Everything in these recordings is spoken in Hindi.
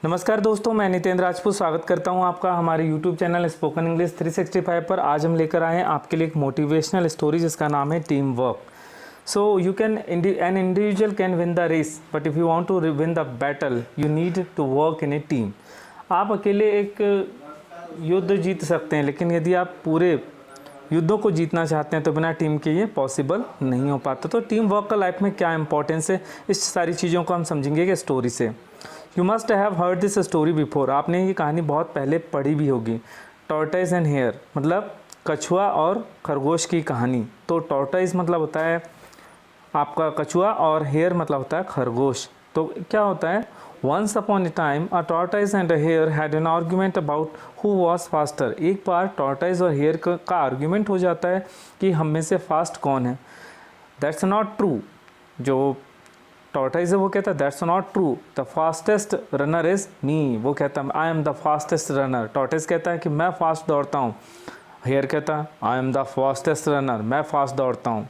नमस्कार दोस्तों, मैं नितेंद्र राजपूत स्वागत करता हूं आपका हमारे YouTube चैनल स्पोकन इंग्लिश 365 पर। आज हम लेकर आए हैं आपके लिए एक मोटिवेशनल स्टोरी जिसका नाम है team work. So you can an individual can win the race but if you want to win the battle you need to work in a team. आप अकेले एक युद्ध जीत सकते हैं, लेकिन यदि आप पूरे युद्धों को जीतना चाहते हैं तो बिना टीम के ये पॉसिबल नहीं हो पाता। तो टीम वर्क का लाइफ में क्या इंपॉर्टेंस है, इस सारी चीज़ों को हम समझेंगे कि स्टोरी से। You must have heard this story before. आपने ये कहानी बहुत पहले पढ़ी भी होगी। टॉर्टोइज एंड हेयर मतलब कछुआ और खरगोश की कहानी। तो टॉर्टोइज मतलब होता है आपका कछुआ और हेयर मतलब होता है खरगोश। तो क्या होता है, once upon a time a tortoise and a hare had an argument about who was faster. एक बार टॉर्टोइज और हेयर का आर्ग्यूमेंट हो जाता है कि हम में से फास्ट कौन है। That's not true. जो टॉर्टोइज है वो कहता है that's not true, the fastest runner is me. वो कहता है I am the fastest runner. Tortoise कहता है कि मैं फास्ट दौड़ता हूँ। हेयर कहता है I am the fastest runner, मैं फास्ट दौड़ता हूँ।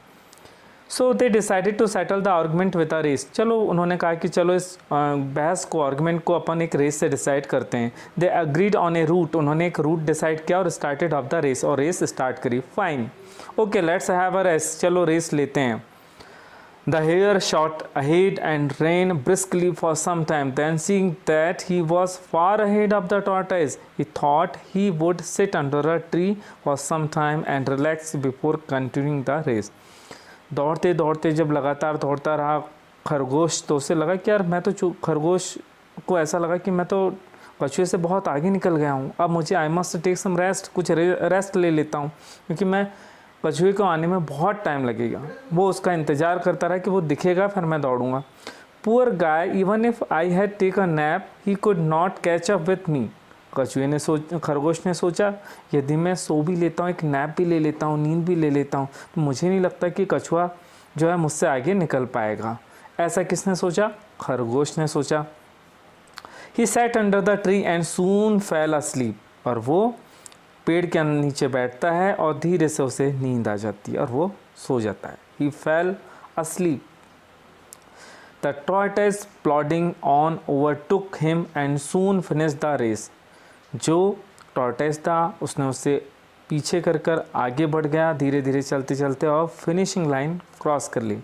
So they decided to settle the argument with a race. चलो उन्होंने कहा कि चलो इस बहस को, आर्गूमेंट को अपन एक रेस से डिसाइड करते हैं। They agreed on a route. उन्होंने एक रूट डिसाइड किया और स्टार्टेड ऑफ द रेस, और रेस स्टार्ट करी। Fine, okay let's have a race. चलो रेस लेते हैं। The hare shot ahead and ran briskly for some time. Then, seeing that he was far ahead of the tortoise, he thought he would sit under a tree for some time and relax before continuing the race. दौड़ते दौड़ते जब लगातार दौड़ता रहा खरगोश, तो उसे लगा कि यार मैं तो खरगोश को ऐसा लगा कि मैं तो कछुए से बहुत आगे निकल गया हूँ। अब मुझे I must take some rest, कुछ रेस्ट ले लेता हूँ, क्योंकि मैं कछुए को आने में बहुत टाइम लगेगा। वो उसका इंतज़ार करता रहा कि वो दिखेगा फिर मैं दौड़ूंगा। Poor guy, even if I had take a nap he could not catch up with me. खरगोश ने सोचा यदि मैं सो भी लेता हूँ, एक नैप भी ले लेता हूँ, नींद भी ले लेता हूँ, तो मुझे नहीं लगता कि कछुआ जो है मुझसे आगे निकल पाएगा। ऐसा किसने सोचा? खरगोश ने सोचा। He sat under the tree and soon fail asleep. और वो पेड़ के नीचे बैठता है और धीरे से उसे नींद आ जाती है और वो सो जाता है। He fell asleep. The tortoise plodding on overtook him and soon finish the race. जो टॉर्टोइज था उसने उससे पीछे कर आगे बढ़ गया, धीरे धीरे चलते चलते, और फिनिशिंग लाइन क्रॉस कर ली,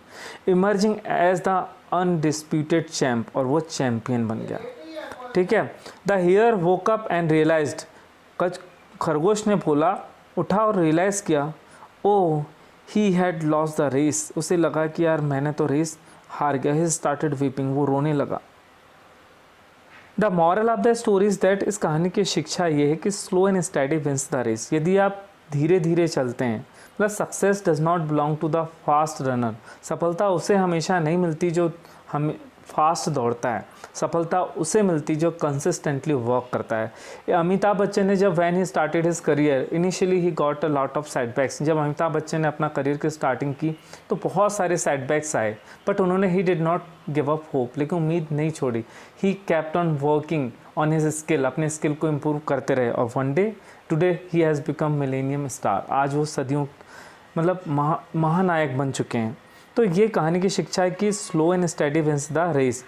emerging as the undisputed champ. और वो चैम्पियन बन गया। ठीक है। The hare woke up and realised. खरगोश ने बोला, उठा और रियलाइज़ किया, oh he had lost the race. उसे लगा कि यार मैंने तो रेस हार गया। He started weeping. वो रोने लगा। The moral of the story is that, इस कहानी की शिक्षा ये है कि slow and steady wins the race. यदि आप धीरे धीरे चलते हैं, मतलब success does not belong to the fast runner. सफलता उसे हमेशा नहीं मिलती जो हम फास्ट दौड़ता है। सफलता उसे मिलती जो कंसिस्टेंटली वर्क करता है। अमिताभ बच्चन ने जब when he started his career, initially he got a lot of setbacks. जब अमिताभ बच्चन ने अपना करियर की स्टार्टिंग की तो बहुत सारे सेटबैक्स आए, बट उन्होंने he did not give up hope, लेकिन उम्मीद नहीं छोड़ी। He kept on working on his skill, अपने स्किल को इम्प्रूव करते रहे, और one day today he has become millennium star. आज वो सदियों मतलब महानायक बन चुके हैं। तो ये कहानी की शिक्षा है कि slow and steady wins the race.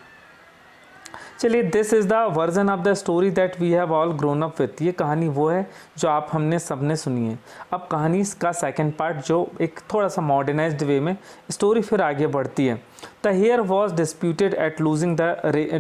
चलिए, this is the version of the story that we have all grown up with. ये कहानी वो है जो आप हमने सबने सुनी है। अब कहानी का सेकंड पार्ट, जो एक थोड़ा सा मॉडर्नाइज्ड वे में स्टोरी फिर आगे बढ़ती है। The hare was disputed at losing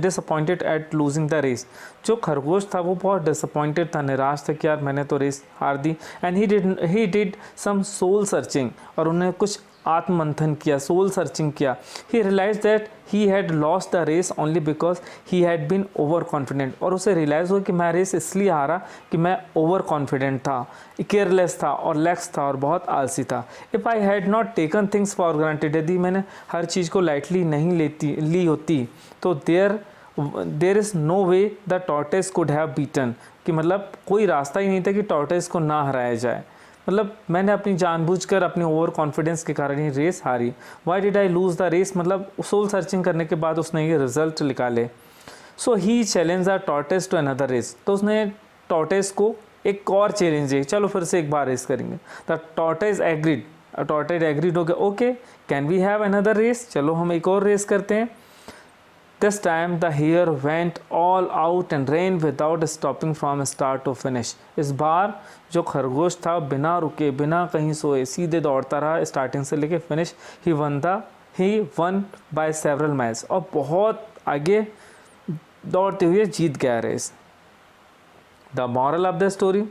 disappointed at losing the race. जो खरगोश था वो बहुत डिसअपॉइंटेड था, निराश था कि यार मैंने तो रेस हार दी। And he did some soul searching, और उन्हें कुछ आत्ममंथन किया, सोल सर्चिंग किया। He realise that he had lost the race only because he had been over confident. और उसे रियलाइज़ हुआ कि मैं रेस इसलिए हारा कि मैं ओवर कॉन्फिडेंट था, केयरलेस था और लैक्स था और बहुत आलसी था। If I had not taken things for granted, यदि मैंने हर चीज़ को लाइटली नहीं ली होती तो there is no way the tortoise could have beaten. कि मतलब कोई रास्ता ही नहीं था कि टॉर्टोइज को ना हराया जाए। मतलब मैंने अपनी जानबूझकर अपने ओवर कॉन्फिडेंस के कारण ही रेस हारी। Why did I lose the race, मतलब सोल सर्चिंग करने के बाद उसने ये रिजल्ट निकाले। So he challenge the tortoise to another race. तो उसने टॉर्टोइज को एक और चैलेंज दिया, चलो फिर से एक बार रेस करेंगे। The tortoise agreed. Tortoise agreed हो गया, okay can we have another race, चलो हम एक और रेस करते हैं। This time the hare went all out and ran without stopping from start to finish. इस बार जो खरगोश था बिना रुके बिना कहीं सोए सीधे दौड़ता रहा स्टार्टिंग से लेके finish. He won by several miles. और बहुत आगे दौड़ते हुए जीत गया race. The moral of the story: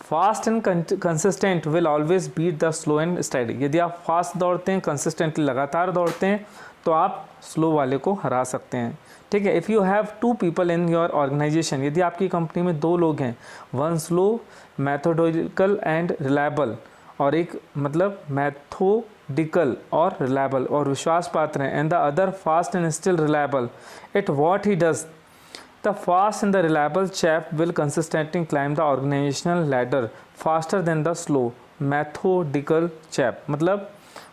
fast and consistent will always beat the slow and steady. यदि आप फास्ट दौड़ते हैं, कंसिस्टेंटली लगातार दौड़ते हैं, तो आप स्लो वाले को हरा सकते हैं. ठीक है. If you have 2 people in your organisation, यदि आपकी कंपनी में 2 लोग हैं, one slow methodical and reliable, और एक मतलब मैथोडिकल और रिलायबल और विश्वास पात्र हैं, and the other fast and still reliable at what he does, the fast and the reliable chap will consistently climb the organizational ladder faster than the slow methodical chap. मतलब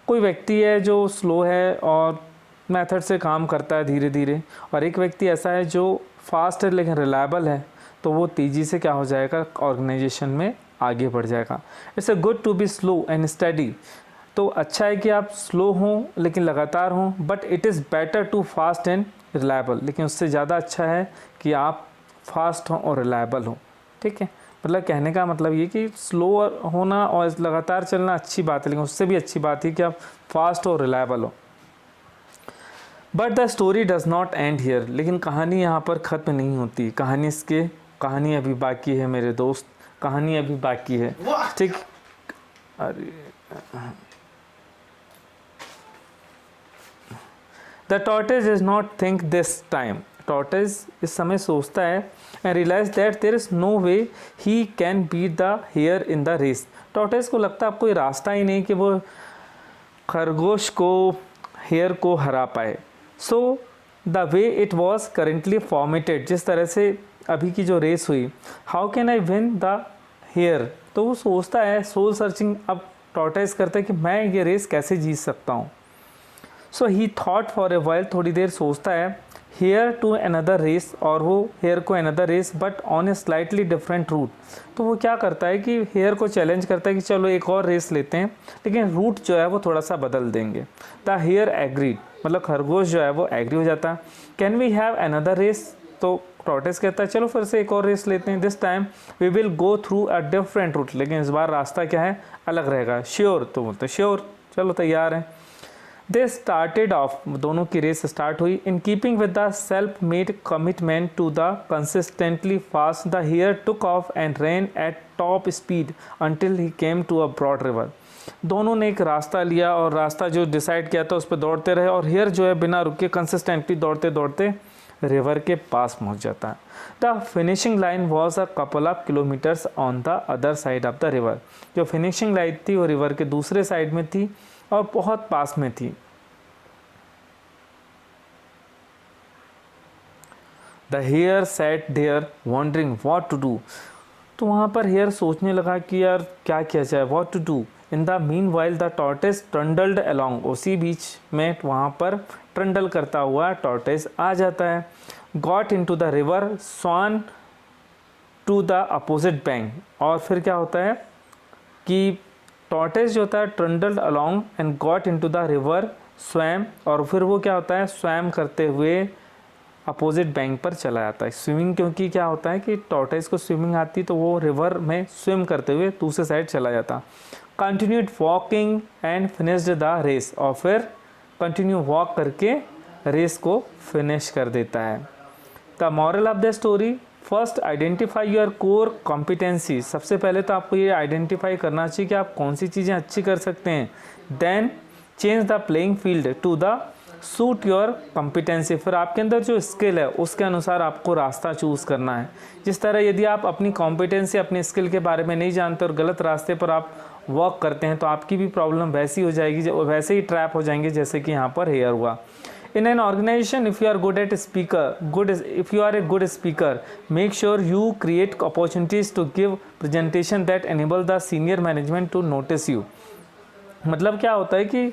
कोई व्यक्ति है जो स्लो है और मेथड से काम करता है धीरे धीरे, और एक व्यक्ति ऐसा है जो फास्ट है लेकिन रिलायबल है, तो वो तेज़ी से क्या हो जाएगा, ऑर्गेनाइजेशन में आगे बढ़ जाएगा. It's a good to be slow and steady. तो अच्छा है कि आप स्लो हों लेकिन लगातार हों, but it is better to fast and reliable. लेकिन उससे ज़्यादा अच्छा है कि आप फास्ट हों और रिलायबल हों. ठीक है. मतलब कहने का मतलब ये कि स्लो होना और लगातार चलना अच्छी बात है, लेकिन उससे भी अच्छी बात है कि आप फास्ट और रिलायबल हो. But the story does not and here. लेकिन कहानी यहाँ पर ख़त्म नहीं होती. कहानी अभी बाकी है मेरे दोस्त, कहानी अभी बाकी है. ठीक. अरे the tortoise does not think this time. Tortoise इस समय सोचता है and realise that there is no way he can beat the hare in the race. Tortoise को लगता है अब कोई रास्ता ही नहीं कि वो खरगोश को हेयर को हरा पाए. So the way it was currently formatted, जिस तरह से अभी की जो रेस हुई, how can I win the hare. तो वो सोचता है, सोल सर्चिंग अब टॉर्टोइज करता है कि मैं ये रेस कैसे जीत सकता हूँ. So he thought for a while, थोड़ी देर सोचता है, हेयर टू अनदर रेस, और वो हेयर को another race but on a slightly different route. तो वो क्या करता है कि हेयर को चैलेंज करता है कि चलो एक और रेस लेते हैं, लेकिन रूट जो है वो थोड़ा सा बदल देंगे. द हेयर एग्रीड, मतलब खरगोश जो है वो एग्री हो जाता है. Can we have another race. तो टॉर्टोइज कहता है चलो फिर से एक और रेस लेते हैं. This time we will go through a different route. लेकिन इस बार रास्ता क्या है, अलग रहेगा. श्योर. तो बोलते श्योर, चलो तैयार हैं. दे स्टार्टेड ऑफ, दोनों की रेस स्टार्ट हुई. In keeping with the self made commitment to the consistently fast, the hare took off and ran at top speed until he came to a broad river. दोनों ने एक रास्ता लिया और रास्ता जो डिसाइड किया था उस पर दौड़ते रहे, और हेयर जो है बिना रुके कंसिस्टेंटली दौड़ते दौड़ते रिवर के पास पहुंच जाता है. The finishing line was a couple of kilometres on the other side of the river. जो फिनिशिंग लाइन थी वो रिवर के दूसरे साइड में थी और बहुत पास में थी. The hare sat there wondering what to do. तो वहाँ पर हेयर सोचने लगा कि यार क्या किया जाए, what to do. In the meanwhile the tortoise trundled along. उसी बीच में वहाँ पर ट्रंडल करता हुआ टॉर्टोइज आ जाता है. Got into the river, swam to the opposite bank. और फिर क्या होता है कि टॉर्टोइज जो होता है trundled along and got into the river swam, और फिर वो क्या होता है स्वैम करते हुए अपोजिट बैंक पर चला जाता है. स्विमिंग, क्योंकि क्या होता है कि टॉर्टोइज को स्विमिंग आती तो वो रिवर में स्विम करते हुए दूसरे साइड चला जाता. Continued walking and finished the race. और फिर कंटिन्यू वॉक करके रेस को फिनिश कर देता है. The moral of the story: first identify your core competency. सबसे पहले तो आपको ये आइडेंटिफाई करना चाहिए कि आप कौन सी चीज़ें अच्छी कर सकते हैं. Then change the playing field to the suit your competency. फिर आपके अंदर जो स्किल है उसके अनुसार आपको रास्ता चूज़ करना है. जिस तरह यदि आप अपनी कॉम्पिटेंसी अपनी स्किल के बारे में नहीं जानते और गलत रास्ते पर आप वर्क करते हैं तो आपकी भी प्रॉब्लम वैसी हो जाएगी, वैसे ही ट्रैप हो जाएंगे जैसे कि यहाँ पर हेयर हुआ. In an organization, if you are if you are a good speaker, make sure you create opportunities to give presentation that enable the senior management to notice you. मतलब क्या होता है कि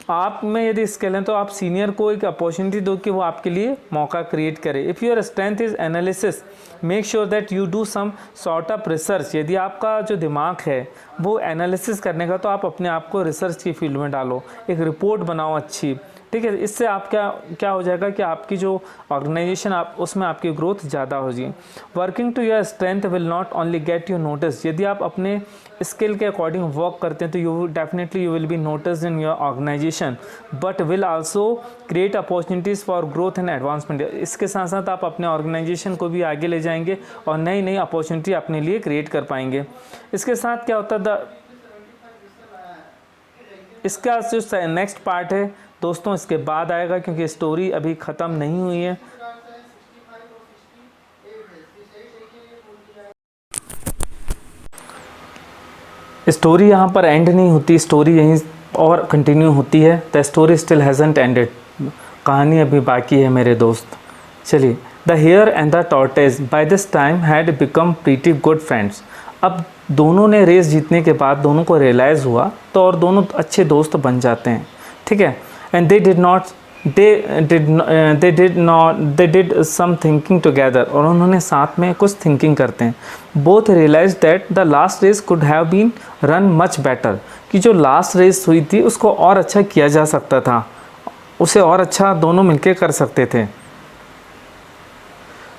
आप में यदि स्किल है तो आप सीनियर को एक अपॉर्चुनिटी दो कि वो आपके लिए मौका क्रिएट करे. If your strength is analysis, make sure that you do some sort of research. यदि आपका जो दिमाग है वो एनालिसिस करने का, तो आप अपने आप को रिसर्च की फील्ड में डालो, एक रिपोर्ट बनाओ अच्छी, ठीक है। इससे आप क्या हो जाएगा कि आपकी जो ऑर्गेनाइजेशन आप उसमें आपकी ग्रोथ ज़्यादा हो जाएगी। Working to your strength will not only get you notice, यदि आप अपने स्किल के अकॉर्डिंग वर्क करते हैं तो you will be noticed in your organisation, but will also create opportunities for growth and advancement. इसके साथ साथ आप अपने ऑर्गेनाइजेशन को भी आगे ले जाएंगे और नई नई अपॉर्चुनिटी अपने लिए क्रिएट कर पाएंगे। इसके साथ क्या होता है, इसका जो नेक्स्ट पार्ट है दोस्तों इसके बाद आएगा, क्योंकि स्टोरी अभी ख़त्म नहीं हुई है। स्टोरी यहाँ पर एंड नहीं होती, स्टोरी यहीं और कंटिन्यू होती है। The story still hasn't ended, कहानी अभी बाकी है मेरे दोस्त। चलिए, the hare and the tortoise by this time had become pretty good friends. अब दोनों ने रेस जीतने के बाद दोनों को रियलाइज़ हुआ तो और दोनों अच्छे दोस्त बन जाते हैं, ठीक है। And they did some thinking together, और उन्होंने साथ में कुछ थिंकिंग करते हैं। Both realise that the last race could have been run much better, कि जो लास्ट रेस हुई थी उसको और अच्छा किया जा सकता था, उसे और अच्छा दोनों मिलके कर सकते थे।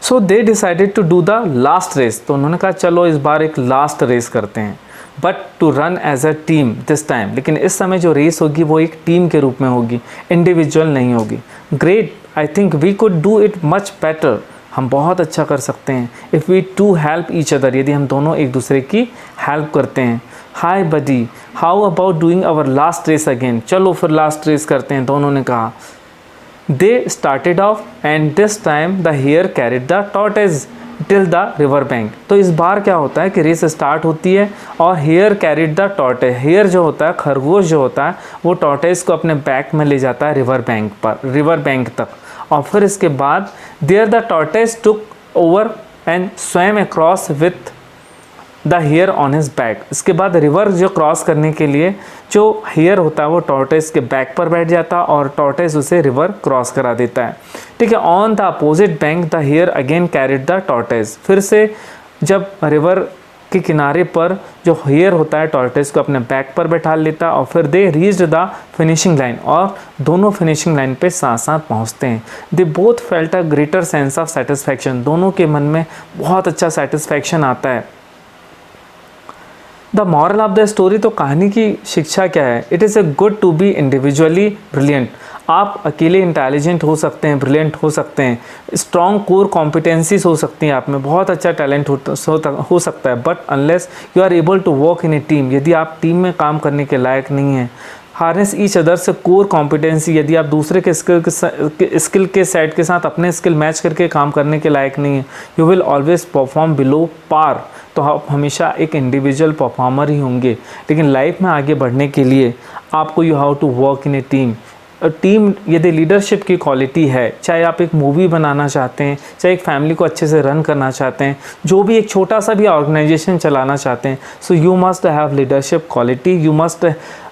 So they decided to do the last race, तो उन्होंने कहा चलो इस बार एक लास्ट रेस करते हैं, but to run as a team this time. लेकिन इस समय जो रेस होगी वो एक टीम के रूप में होगी, इंडिविजुअल नहीं होगी। Great, I think we could do it much better, हम बहुत अच्छा कर सकते हैं। If we to help each other, यदि हम दोनों एक दूसरे की हेल्प करते हैं। Hi buddy, how about doing our last race again, चलो फिर लास्ट रेस करते हैं, दोनों ने कहा। They started off and this time the hare carried the tortoise till the river bank। तो इस बार क्या होता है कि रेस स्टार्ट होती है और hare carried the tortoise, hare जो होता है, खरगोश जो होता है, वो टॉर्टोइज को अपने बैक में ले जाता है रिवर बैंक तक। और फिर इसके बाद there the tortoise took over and swam across with the hare on his back. इसके बाद रिवर जो क्रॉस करने के लिए जो हेयर होता है वो टॉर्टोइज के बैक पर बैठ जाता है और टॉर्टोइज उसे रिवर क्रॉस करा देता है, ठीक है। On the opposite bank the here again carried the tortoise, फिर से जब रिवर के किनारे पर जो हेयर होता है टॉर्टोइज को अपने बैक पर बैठा लेता है और फिर they reached the finishing line, और दोनों फिनिशिंग लाइन पे साथ साथ पहुंचते हैं। They both felt a greater sense of satisfaction, दोनों के मन में बहुत अच्छा सेटिस्फैक्शन आता है। The moral of the story, तो कहानी की शिक्षा क्या है? It is a good to be individually brilliant. आप अकेले इंटेलिजेंट हो सकते हैं, ब्रिलियंट हो सकते हैं, स्ट्रॉन्ग कोर कॉम्पिटेंसीज हो सकती हैं आप में, बहुत अच्छा टैलेंट हो सकता है, but unless you are able to work in a team, यदि आप टीम में काम करने के लायक नहीं हैं। हार्नेस ईच अदर से कोर कॉम्पिटेंसी, यदि आप दूसरे के स्किल के सेट के साथ अपने स्किल मैच करके काम करने के लायक नहीं है, you will always perform below par, तो आप हमेशा एक इंडिविजुअल परफॉर्मर ही होंगे। लेकिन लाइफ में आगे बढ़ने के लिए आपको you have to work in a team. Team यदि लीडरशिप की क्वालिटी है, चाहे आप एक मूवी बनाना चाहते हैं, चाहे एक फैमिली को अच्छे से रन करना चाहते हैं, जो भी एक छोटा सा भी ऑर्गेनाइजेशन चलाना चाहते हैं, so you must have leadership quality,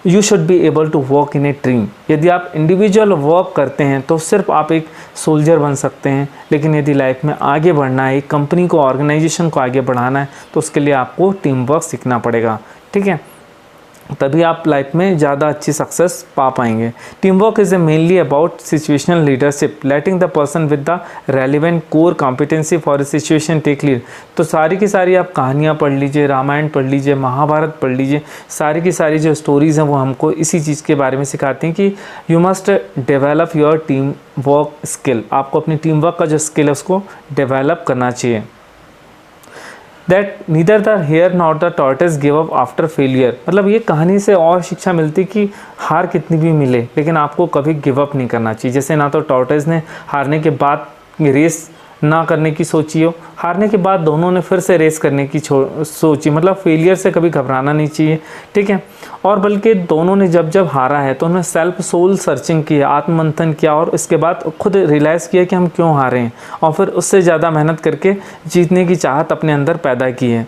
you should be able to work in a team. यदि आप इंडिविजुअल वर्क करते हैं तो सिर्फ आप एक सोल्जर बन सकते हैं, लेकिन यदि लाइफ में आगे बढ़ना है, एक कंपनी को, ऑर्गेनाइजेशन को आगे बढ़ाना है, तो उसके लिए आपको टीम वर्क सीखना पड़ेगा, ठीक है। तभी आप लाइफ में ज़्यादा अच्छी सक्सेस पा पाएंगे। Team work is mainly about situational leadership, letting the person with the relevant core competency for a situation take lead. तो सारी की सारी आप कहानियाँ पढ़ लीजिए, रामायण पढ़ लीजिए, महाभारत पढ़ लीजिए, सारी की सारी जो स्टोरीज़ हैं वो हमको इसी चीज़ के बारे में सिखाती हैं कि you must develop your team work skill. आपको अपनी टीम वर्क का जो स्किल है उसको डेवलप करना चाहिए। That neither the hair not the tortoise give up after failure, मतलब ये कहानी से और शिक्षा मिलती कि हार कितनी भी मिले लेकिन आपको कभी गिव अप नहीं करना चाहिए। जैसे ना तो टॉर्टोइज ने हारने के बाद रेस ना करने की सोची हो, हारने के बाद दोनों ने फिर से रेस करने की सोची, मतलब फेलियर से कभी घबराना नहीं चाहिए, ठीक है। और बल्कि दोनों ने जब जब हारा है तो उन्होंने सेल्फ सोल सर्चिंग किया, आत्ममंथन किया और इसके बाद खुद रियलाइज़ किया कि हम क्यों हारे हैं, और फिर उससे ज़्यादा मेहनत करके जीतने की चाहत अपने अंदर पैदा की है।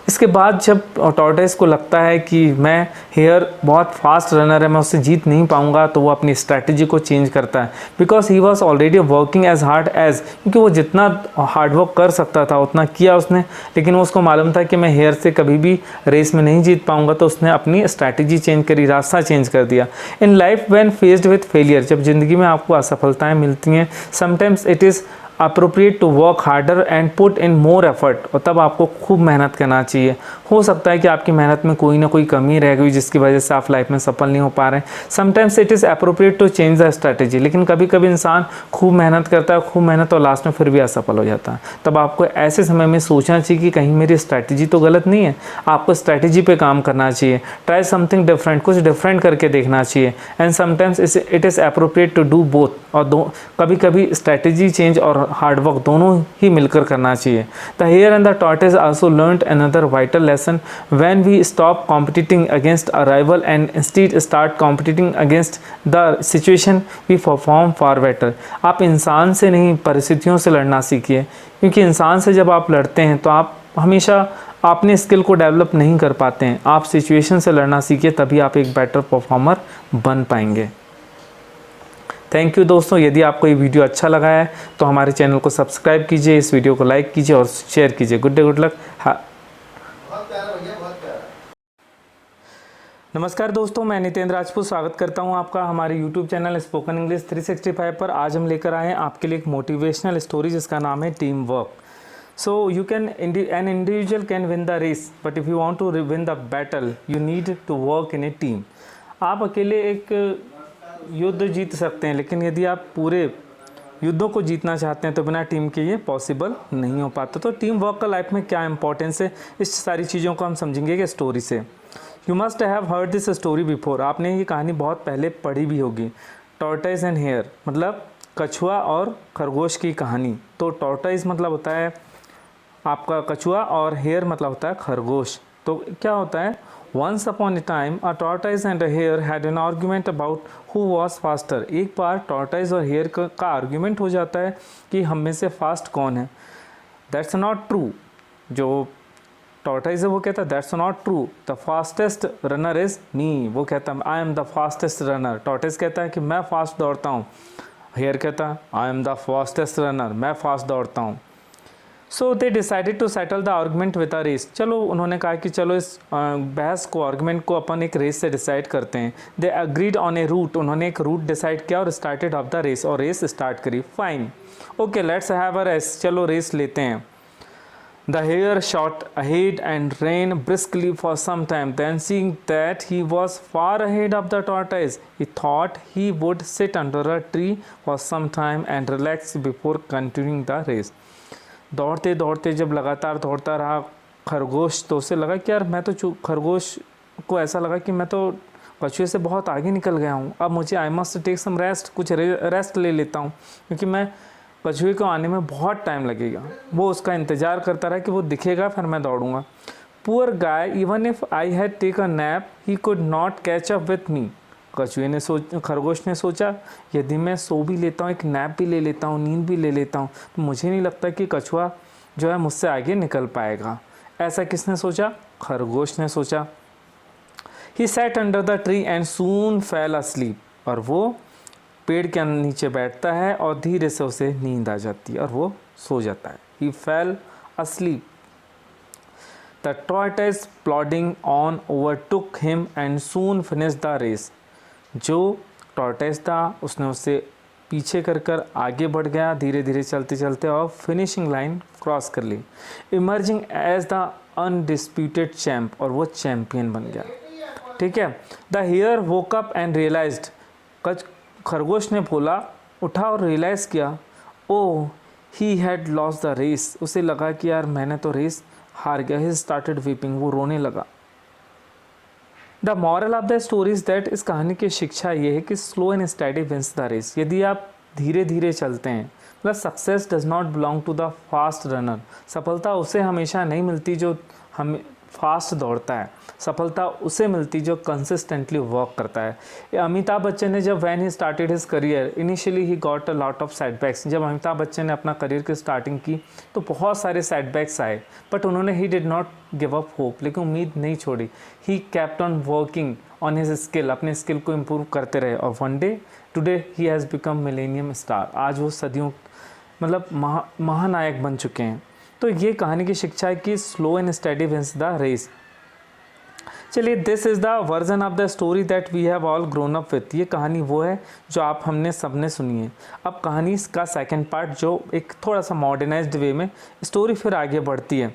इसके बाद जब टॉर्टोइस को लगता है कि मैं हेयर बहुत फास्ट रनर है, मैं उससे जीत नहीं पाऊंगा, तो वो अपनी स्ट्रैटेजी को चेंज करता है। Because he was already working as hard as, क्योंकि वो जितना हार्डवर्क कर सकता था उतना किया उसने, लेकिन वो उसको मालूम था कि मैं हेयर से कभी भी रेस में नहीं जीत पाऊंगा, तो उसने अपनी स्ट्रैटेजी चेंज करी, रास्ता चेंज कर दिया। In life when faced with failure, जब ज़िंदगी में आपको असफलताएं मिलती हैं, sometimes it is appropriate to work harder and put in more effort, और तब आपको खूब मेहनत करना चाहिए। हो सकता है कि आपकी मेहनत में कोई ना कोई कमी रह गई जिसकी वजह से आप लाइफ में सफल नहीं हो पा रहे हैं। Sometimes it is appropriate to change the strategy, लेकिन कभी कभी इंसान खूब मेहनत करता है, खूब मेहनत, और लास्ट में फिर भी असफल हो जाता है। तब आपको ऐसे समय में सोचना चाहिए कि कहीं मेरी स्ट्रैटेजी तो गलत नहीं है, आपको स्ट्रैटेजी पे काम करना चाहिए। ट्राई समथिंग डिफरेंट, कुछ डिफरेंट करके देखना चाहिए। And sometimes it is appropriate to do both, और कभी कभी स्ट्रैटेजी चेंज और हार्डवर्क दोनों ही मिलकर करना चाहिए। The hare and the tortoise also learned another vital lesson, when we stop competing against a rival and instead start competing against the situation, we perform far better. आप इंसान से नहीं, परिस्थितियों से लड़ना सीखिए, क्योंकि इंसान से जब आप लड़ते हैं तो आप हमेशा अपने स्किल को डेवलप नहीं कर पाते हैं। आप सिचुएशन से लड़ना सीखिए, तभी आप एक बेटर परफॉर्मर बन पाएंगे। थैंक यू दोस्तों, यदि आपको ये वीडियो अच्छा लगा है तो हमारे चैनल को सब्सक्राइब कीजिए, इस वीडियो को लाइक कीजिए और शेयर कीजिए। Good day, good luck. नमस्कार दोस्तों, मैं नितेंद्र राजपूत स्वागत करता हूं आपका हमारे यूट्यूब चैनल स्पोकन इंग्लिश 365 पर। आज हम लेकर आए हैं आपके लिए एक मोटिवेशनल स्टोरी जिसका नाम है team work. So you can an individual can win the race, but if you want to win the battle you need to work in a team. आप अकेले एक युद्ध जीत सकते हैं, लेकिन यदि आप पूरे युद्धों को जीतना चाहते हैं तो बिना टीम के ये पॉसिबल नहीं हो पाता। तो टीम वर्क का लाइफ में क्या इंपॉर्टेंस है, इस सारी चीज़ों को हम समझेंगे कि स्टोरी से। You must have heard this story before, आपने ये कहानी बहुत पहले पढ़ी भी होगी। टॉर्टोइस एंड हेयर मतलब कछुआ और खरगोश की कहानी। तो टॉर्टोइस मतलब होता है आपका कछुआ और हेयर मतलब होता है खरगोश। तो क्या होता है, Once upon a time, a tortoise and a hare had an argument about who was faster. एक बार tortoise और hare का argument हो जाता है कि हम में से fast कौन है। That's not true. जो tortoise है वो कहता है That's not true. The fastest runner is me. वो कहता है I am the fastest runner. Tortoise कहता है कि मैं fast दौड़ता हूँ। Hare कहता है I am the fastest runner. मैं fast दौड़ता हूँ। So they decided to settle the argument with a race. चलो उन्होंने कहा कि चलो इस बहस को, आर्गूमेंट को अपन एक रेस से डिसाइड करते हैं। They agreed on a route, उन्होंने एक रूट डिसाइड किया और स्टार्टेड ऑफ द रेस, और रेस स्टार्ट करी। Fine, okay, let's have a race, चलो रेस लेते हैं। The hare shot ahead and ran briskly for some time. Then seeing that he was far ahead of the tortoise, he thought he would sit under a tree for some time and relax before continuing the race. दौड़ते दौड़ते जब लगातार दौड़ता रहा खरगोश, तो उसे लगा कि यार मैं तो खरगोश को ऐसा लगा कि मैं तो कछुए से बहुत आगे निकल गया हूँ, अब मुझे I must take some rest, कुछ रेस्ट ले लेता हूँ, क्योंकि मैं कछुए को आने में बहुत टाइम लगेगा। वो उसका इंतज़ार करता रहा कि वो दिखेगा फिर मैं दौड़ूंगा। Poor guy, even if I had take a nap he could not catch up with me. खरगोश ने सोचा यदि मैं सो भी लेता हूँ, एक नैप भी ले लेता हूँ, नींद भी ले लेता हूँ, तो मुझे नहीं लगता कि कछुआ जो है मुझसे आगे निकल पाएगा। ऐसा किसने सोचा? खरगोश ने सोचा। He sat under the tree and soon fail asleep, और वो पेड़ के नीचे बैठता है और धीरे से उसे नींद आ जाती है और वो सो जाता है। He fell asleep. The tortoise plodding on overtook him and soon finished the race. जो टॉर्टोइस था उसने उससे पीछे कर आगे बढ़ गया, धीरे धीरे चलते चलते, और फिनिशिंग लाइन क्रॉस कर ली। Emerging as the undisputed champ, और वो चैम्पियन बन गया। ठीक है। The hare woke up and realised, खरगोश ने बोला, उठा और रियलाइज़ किया, oh he had lost the race. उसे लगा कि यार मैंने तो रेस हार गया। ही स्टार्टेड वीपिंग, वो रोने लगा। The moral of the story is that, इस कहानी की शिक्षा ये है कि slow and steady wins the race. यदि आप धीरे धीरे चलते हैं, मतलब success does not belong to the fast runner. सफलता उसे हमेशा नहीं मिलती जो हम फास्ट दौड़ता है। सफलता उसे मिलती जो कंसिस्टेंटली वर्क करता है। अमिताभ बच्चन ने जब when he started his career initially he got a lot of setbacks. जब अमिताभ बच्चन ने अपना करियर की स्टार्टिंग की तो बहुत सारे सेटबैक्स आए, बट उन्होंने he did not give up hope, लेकिन उम्मीद नहीं छोड़ी। He kept on working on his skill, अपने स्किल को इम्प्रूव करते रहे और one day today he has become millennium star. आज वो सदियों मतलब महानायक बन चुके हैं। तो ये कहानी की शिक्षा है कि slow and steady wins the race. चलिए, this is the version of the story that we have all grown up with. ये कहानी वो है जो आप हमने सबने सुनी है। अब कहानी का सेकंड पार्ट जो एक थोड़ा सा मॉडर्नाइज्ड वे में स्टोरी फिर आगे बढ़ती है।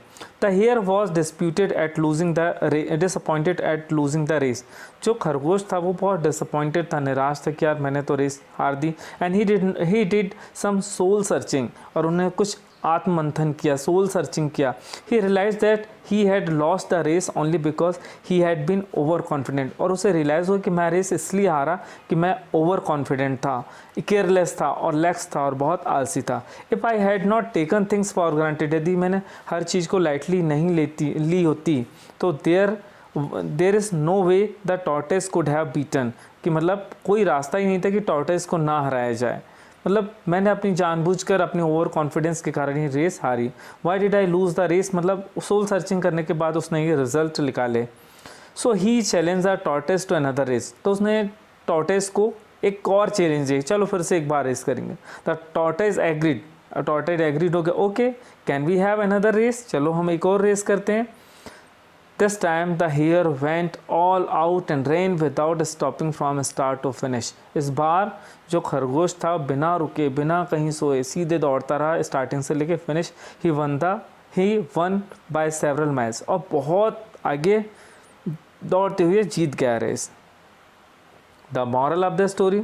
The hare was disputed at losing disappointed at losing the race. जो खरगोश था वो बहुत डिसअपॉइंटेड था, निराश था कि यार मैंने तो रेस हार दी। And he did some soul searching, और उन्हें कुछ आत्ममंथन किया, सोल सर्चिंग किया। He realise that he had lost the race only because he had been over confident. और उसे रियलाइज़ हुआ कि मैं रेस इसलिए हारा कि मैं ओवर कॉन्फिडेंट था, केयरलेस था और लैक्स था और बहुत आलसी था। If I had not taken things for granted, यदि मैंने हर चीज़ को लाइटली नहीं ली होती तो there is no way the tortoise could have beaten, कि मतलब कोई रास्ता ही नहीं था कि टॉर्टोइस को ना हराया जाए। मतलब मैंने अपनी जानबूझकर अपनी ओवर कॉन्फिडेंस के कारण ही रेस हारी। Why did I lose the race, मतलब सोल सर्चिंग करने के बाद उसने ये रिजल्ट निकाले। So he challenge the tortoise to another race, तो उसने टॉर्टोइस को एक और चैलेंज दिया, चलो फिर से एक बार रेस करेंगे। The tortoise agreed, tortoise agreed हो गया, okay can we have another race, चलो हम एक और रेस करते हैं। This time the hare went all out and ran without stopping from start to finish. इस बार जो खरगोश था बिना रुके बिना कहीं सोए सीधे दौड़ता रहा स्टार्टिंग से लेके finish. He won by several miles, और बहुत आगे दौड़ते हुए जीत गया race. The moral of the story,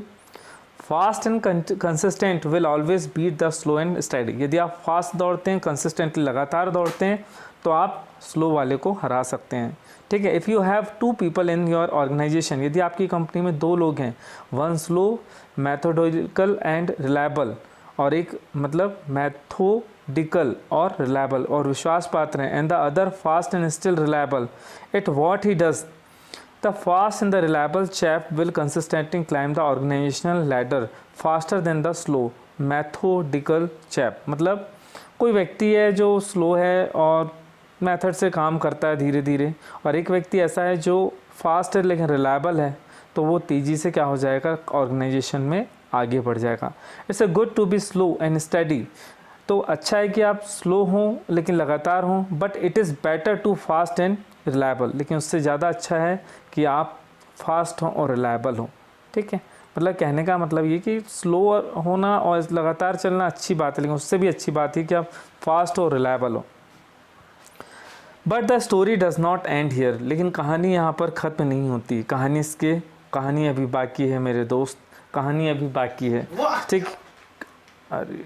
fast and consistent will always beat the slow and steady. यदि आप फास्ट दौड़ते हैं, कंसिस्टेंटली लगातार दौड़ते हैं, तो आप स्लो वाले को हरा सकते हैं। ठीक है। If you have 2 people in your organisation, यदि आपकी कंपनी में 2 लोग हैं, one slow methodological and reliable, और एक मतलब मैथोडिकल और रिलायबल और विश्वास पात्र हैं, and the other fast and still reliable at what he does, the fast and the reliable chap will consistently climb the organisational ladder faster than the slow methodical chap. मतलब कोई व्यक्ति है जो स्लो है और मेथड से काम करता है धीरे धीरे, और एक व्यक्ति ऐसा है जो फास्ट है लेकिन रिलायबल है, तो वो तेज़ी से क्या हो जाएगा, ऑर्गेनाइजेशन में आगे बढ़ जाएगा। It's a good to be slow and steady, तो अच्छा है कि आप स्लो हों लेकिन लगातार हों, but it is better to fast and reliable, लेकिन उससे ज़्यादा अच्छा है कि आप फास्ट हों और रिलायबल हों। ठीक है, मतलब कहने का मतलब ये कि स्लो होना और लगातार चलना अच्छी बात है, लेकिन उससे भी अच्छी बात है कि आप फास्ट और रिलायबल हो। But the story does not and here, लेकिन कहानी यहाँ पर ख़त्म नहीं होती। कहानी अभी बाकी है मेरे दोस्त, कहानी अभी बाकी है। ठीक, अरे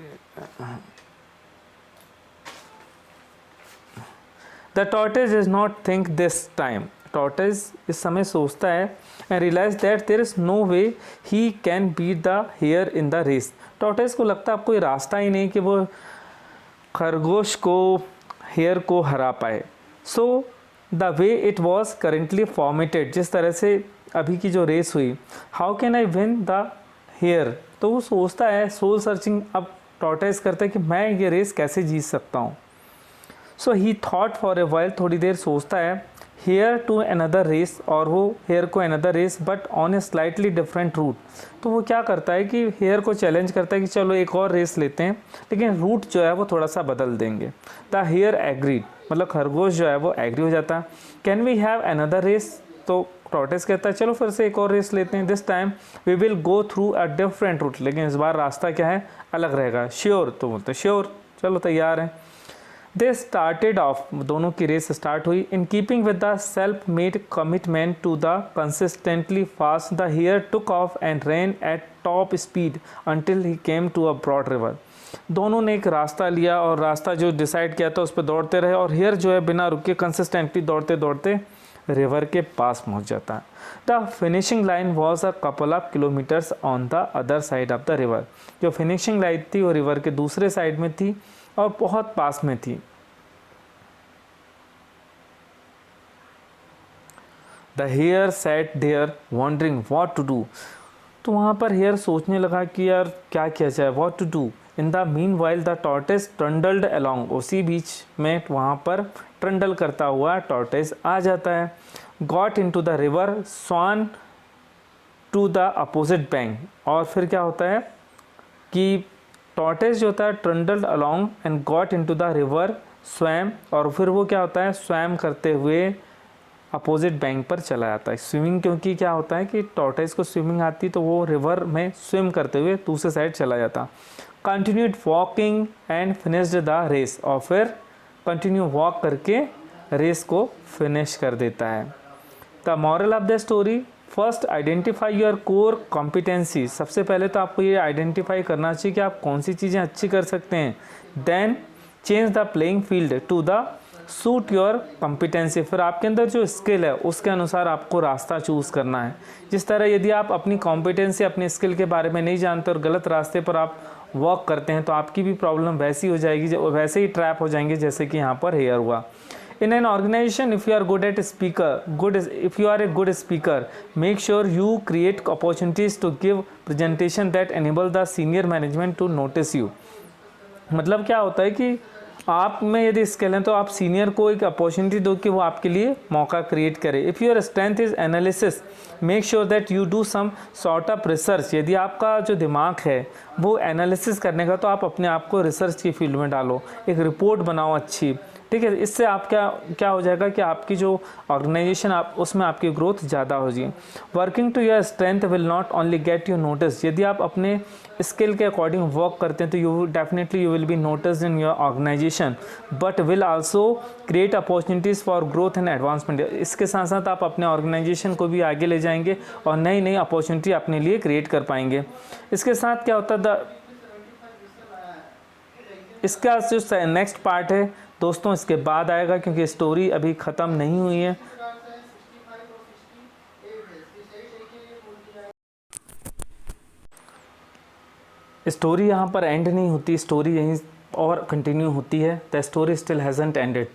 the tortoise does not think this time, tortoise इस समय सोचता है and realise that there is no way he can beat the hare in the race. Tortoise को लगता है अब कोई रास्ता ही नहीं कि वो खरगोश को हेयर को हरा पाए। So the way it was currently formatted, जिस तरह से अभी की जो रेस हुई, how can I win the hare, तो वो सोचता है, सोल सर्चिंग अब टॉर्टोइस करता है कि मैं ये रेस कैसे जीत सकता हूँ। So he thought for a while, थोड़ी देर सोचता है, हेयर टू अनदर रेस, और वो हेयर को another race but on a slightly different route. तो वो क्या करता है कि हेयर को चैलेंज करता है कि चलो एक और रेस लेते हैं, लेकिन रूट जो है वो थोड़ा सा बदल देंगे। द हेयर एग्रीड, मतलब खरगोश जो है वो एग्री हो जाता है। Can we have another race, तो टॉर्टोइस कहता है चलो फिर से एक और रेस लेते हैं, this time we will go through a different route, लेकिन इस बार रास्ता क्या है, अलग रहेगा। श्योर, तो बोलते श्योर, चलो तैयार हैं। दे स्टार्टेड ऑफ, दोनों की रेस स्टार्ट हुई। In keeping with the self made commitment to the consistently fast, the hare took off and ran at top speed until he came to a broad river. दोनों ने एक रास्ता लिया और रास्ता जो डिसाइड किया था उस पर दौड़ते रहे, और हेयर जो है बिना रुके कंसिस्टेंटली दौड़ते दौड़ते रिवर के पास पहुंच जाता है। The finishing line was a couple of kilometres on the other side of the river. जो फिनिशिंग लाइन थी वो रिवर के दूसरे साइड में थी और बहुत पास में थी। The hare sat there wondering what to do. तो वहाँ पर हेयर सोचने लगा कि यार क्या किया जाए, what to do. In the meanwhile the tortoise trundled along, उसी बीच में वहाँ पर ट्रंडल करता हुआ टॉर्टेस आ जाता है। Got into the river swam to the opposite bank, और फिर क्या होता है कि टॉर्टेस जो होता है trundled along and got into the river swam, और फिर वो क्या होता है स्वैम करते हुए अपोजिट बैंक पर चला जाता है। स्विमिंग, क्योंकि क्या होता है कि टॉर्टोइस को स्विमिंग आती तो वो रिवर में स्विम करते हुए दूसरे साइड चला जाता। Continued walking and finished the race, और फिर कंटिन्यू वॉक करके रेस को फिनिश कर देता है। The moral of the story, first identify your core competency. सबसे पहले तो आपको ये आइडेंटिफाई करना चाहिए कि आप कौन सी चीज़ें अच्छी कर सकते हैं। Then change the playing field to the suit your competency, फिर आपके अंदर जो स्किल है उसके अनुसार आपको रास्ता चूज़ करना है। जिस तरह यदि आप अपनी कॉम्पिटेंसी अपने स्किल के बारे में नहीं जानते और गलत रास्ते पर आप वॉक करते हैं तो आपकी भी प्रॉब्लम वैसी हो जाएगी, वैसे ही ट्रैप हो जाएंगे जैसे कि यहाँ पर हेयर हुआ। In an organization, if you are good if you are a good speaker, make sure you create opportunities to give presentation that enable the senior management to notice you। मतलब क्या होता है कि आप में यदि स्किल है तो आप सीनियर को एक अपॉर्चुनिटी दो कि वो आपके लिए मौका क्रिएट करे। If your strength is analysis, make sure that you do some sort of research. यदि आपका जो दिमाग है वो एनालिसिस करने का तो आप अपने आप को रिसर्च की फील्ड में डालो, एक रिपोर्ट बनाओ अच्छी, ठीक है। इससे आप क्या हो जाएगा कि आपकी जो ऑर्गेनाइजेशन आप उसमें आपकी ग्रोथ ज़्यादा हो जाएगी। Working to your strength will not only get you notice, यदि आप अपने स्किल के अकॉर्डिंग वर्क करते हैं तो you will be noticed in your organisation, but will also create opportunities for growth and advancement. इसके साथ साथ आप अपने ऑर्गेनाइजेशन को भी आगे ले जाएंगे और नई नई अपॉर्चुनिटी अपने लिए क्रिएट कर पाएंगे। इसके साथ क्या होता है इसका जो नेक्स्ट पार्ट है दोस्तों इसके बाद आएगा, क्योंकि स्टोरी अभी ख़त्म नहीं हुई है। स्टोरी यहाँ पर एंड नहीं होती, स्टोरी यहीं और कंटिन्यू होती है। The story still hasn't ended,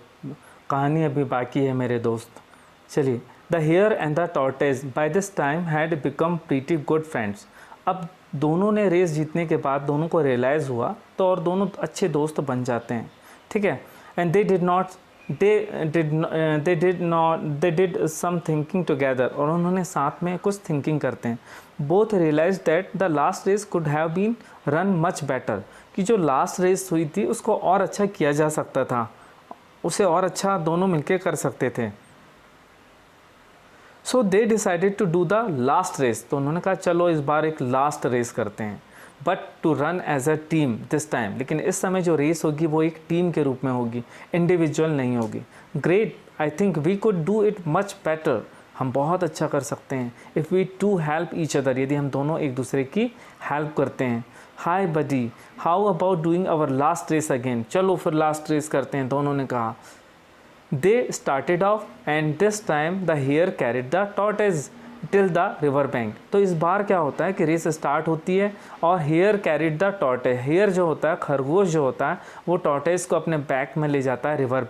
कहानी अभी बाकी है मेरे दोस्त। चलिए, the hare and the tortoise by this time had become pretty good friends. अब दोनों ने रेस जीतने के बाद दोनों को रियलाइज़ हुआ तो और दोनों अच्छे दोस्त बन जाते हैं, ठीक है। And they did some thinking together, और उन्होंने साथ में कुछ थिंकिंग करते हैं। Both realise that the last race could have been run much better, कि जो लास्ट रेस हुई थी उसको और अच्छा किया जा सकता था, उसे और अच्छा दोनों मिलके कर सकते थे। So they decided to do the last race, तो उन्होंने कहा चलो इस बार एक लास्ट रेस करते हैं, but to run as a team this time. लेकिन इस समय जो रेस होगी वो एक टीम के रूप में होगी, इंडिविजुअल नहीं होगी। Great, I think we could do it much better, हम बहुत अच्छा कर सकते हैं। If we to help each other, यदि हम दोनों एक दूसरे की हेल्प करते हैं। Hi buddy, how about doing our last race again, चलो फिर लास्ट रेस करते हैं, दोनों ने कहा। They started off and this time the hare carried the tortoise till the river bank. तो इस बार क्या होता है कि रेस स्टार्ट होती है और hare carried the tortoise, hare जो होता है खरगोश जो होता है वो टॉर्टोइस को अपने बैक में ले जाता है रिवर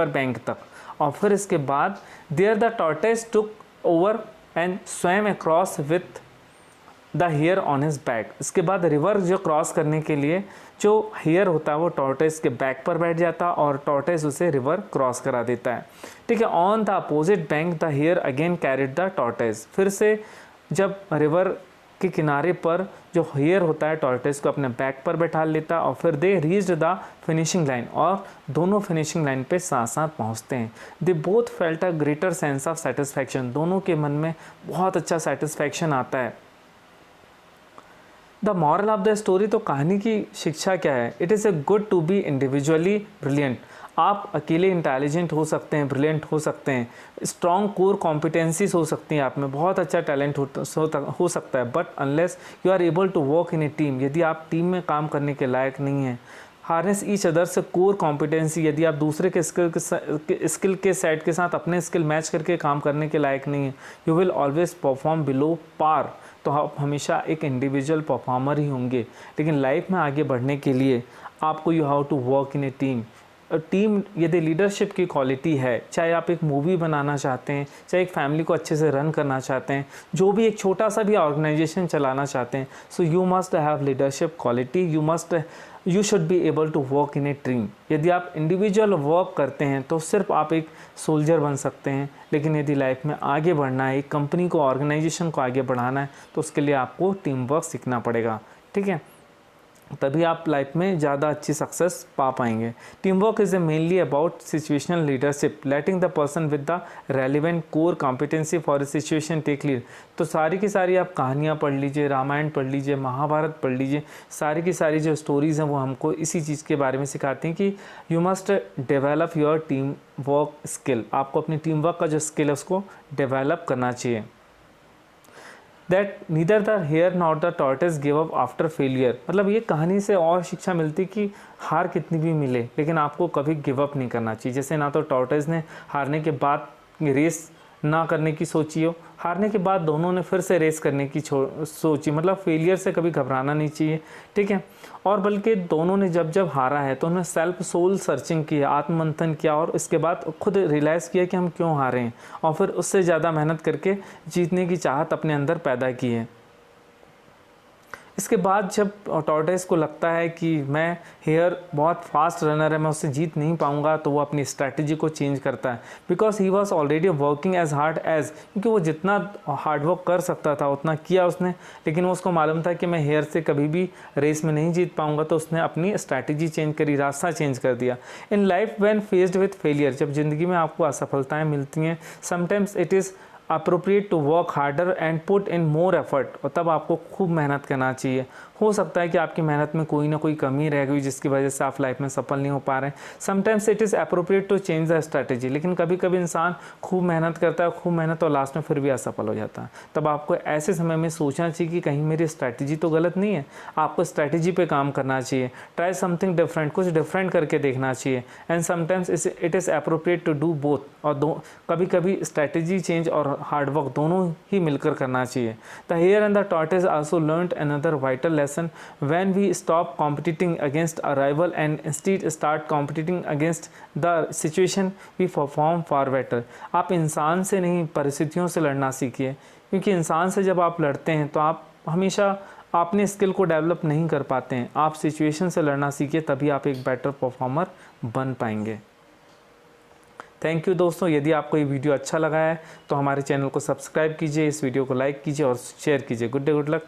बैंक तक। और फिर इसके बाद there the tortoise took over and swam across with the hare on his back. इसके बाद रिवर जो क्रॉस करने के लिए जो हेयर होता है वो टॉर्टोइस के बैक पर बैठ जाता है और टॉर्टोइस उसे रिवर क्रॉस करा देता है, ठीक है। On the opposite bank the here again carried the tortoise, फिर से जब रिवर के किनारे पर जो हेयर होता है टॉर्टोइस को अपने बैक पर बैठा लेता है और फिर they reached the finishing line, और दोनों फिनिशिंग लाइन पे साथ साथ पहुंचते हैं। They both felt a greater sense of satisfaction, दोनों के मन में बहुत अच्छा सेटिस्फैक्शन आता है। The moral of the story, तो कहानी की शिक्षा क्या है? It is a good to be individually brilliant. आप अकेले इंटेलिजेंट हो सकते हैं, ब्रिलियंट हो सकते हैं, स्ट्रॉन्ग कोर कॉम्पिटेंसीज हो सकती हैं आप में, बहुत अच्छा टैलेंट हो सकता है, but unless you are able to work in a team, यदि आप टीम में काम करने के लायक नहीं हैं। हार्नेस ईच अदर से कोर कॉम्पिटेंसी, यदि आप दूसरे के स्किल के सेट के साथ अपने स्किल मैच करके काम करने के लायक नहीं है, you will always perform below par, तो आप हमेशा एक इंडिविजुअल परफॉर्मर ही होंगे। लेकिन लाइफ में आगे बढ़ने के लिए आपको you have to work in a team, team यदि लीडरशिप की क्वालिटी है, चाहे आप एक मूवी बनाना चाहते हैं, चाहे एक फैमिली को अच्छे से रन करना चाहते हैं, जो भी एक छोटा सा भी ऑर्गेनाइजेशन चलाना चाहते हैं, so you must have leadership quality, you should be able to work in a team. यदि आप इंडिविजुअल वर्क करते हैं तो सिर्फ आप एक सोल्जर बन सकते हैं, लेकिन यदि लाइफ में आगे बढ़ना है, एक कंपनी को, ऑर्गेनाइजेशन को आगे बढ़ाना है, तो उसके लिए आपको टीम वर्क सीखना पड़ेगा। ठीक है, तभी आप लाइफ में ज़्यादा अच्छी सक्सेस पा पाएंगे। Team work is mainly about situational leadership, letting the person with the relevant core competency for a situation take lead. तो सारी की सारी आप कहानियाँ पढ़ लीजिए, रामायण पढ़ लीजिए, महाभारत पढ़ लीजिए, सारी की सारी जो स्टोरीज़ हैं वो हमको इसी चीज़ के बारे में सिखाती हैं कि you must develop your team work skill. आपको अपनी टीम वर्क का जो स्किल है उसको डेवलप करना चाहिए। That neither the hair not the tortoise give up after failure. मतलब ये कहानी से और शिक्षा मिलती कि हार कितनी भी मिले, लेकिन आपको कभी गिव अप नहीं करना चाहिए। जैसे ना तो टॉर्टोइज ने हारने के बाद रेस ना करने की सोची हो, हारने के बाद दोनों ने फिर से रेस करने की सोची। मतलब फेलियर से कभी घबराना नहीं चाहिए। ठीक है, और बल्कि दोनों ने जब जब हारा है तो उन्होंने सेल्फ सोल सर्चिंग की, आत्ममंथन किया, और इसके बाद खुद रियलाइज़ किया कि हम क्यों हारे हैं, और फिर उससे ज़्यादा मेहनत करके जीतने की चाहत अपने अंदर पैदा की है। इसके बाद जब टॉर्टोइज को लगता है कि मैं हेयर बहुत फास्ट रनर है, मैं उससे जीत नहीं पाऊंगा, तो वो अपनी स्ट्रैटेजी को चेंज करता है। Because he was already working as hard as, क्योंकि वो जितना हार्डवर्क कर सकता था उतना किया उसने, लेकिन वो उसको मालूम था कि मैं हेयर से कभी भी रेस में नहीं जीत पाऊंगा, तो उसने अपनी स्ट्रैटेजी चेंज करी, रास्ता चेंज कर दिया। In life when faced with failure, जब ज़िंदगी में आपको असफलताएँ मिलती हैं, sometimes it is appropriate to work harder and put in more effort, और तब आपको खूब मेहनत करना चाहिए। हो सकता है कि आपकी मेहनत में कोई ना कोई कमी रह गई जिसकी वजह से आप लाइफ में सफल नहीं हो पा रहे हैं। Sometimes it is appropriate to change the strategy, लेकिन कभी कभी इंसान खूब मेहनत करता है, खूब मेहनत, और लास्ट में फिर भी असफल हो जाता है। तब आपको ऐसे समय में सोचना चाहिए कि कहीं मेरी स्ट्रैटेजी तो गलत नहीं है। आपको स्ट्रैटेजी पे काम करना चाहिए, ट्राई समथिंग डिफरेंट, कुछ डिफरेंट करके देखना चाहिए। And sometimes it is appropriate to do both, और कभी कभी स्ट्रैटेजी चेंज और हार्डवर्क दोनों ही मिलकर करना चाहिए। The hare and the tortoise also learned another vital lesson when we stop competing against a rival and instead start competing against the situation, we perform far better। आप इंसान से नहीं, परिस्थितियों से लड़ना सीखिए, क्योंकि इंसान से जब आप लड़ते हैं तो आप हमेशा अपने स्किल को डेवलप नहीं कर पाते हैं। आप सिचुएशन से लड़ना सीखिए, तभी आप एक बेटर परफॉर्मर बन पाएंगे। थैंक यू दोस्तों। यदि आपको ये वीडियो अच्छा लगा है तो हमारे चैनल को सब्सक्राइब कीजिए, इस वीडियो को लाइक कीजिए और शेयर कीजिए। Good day, good luck.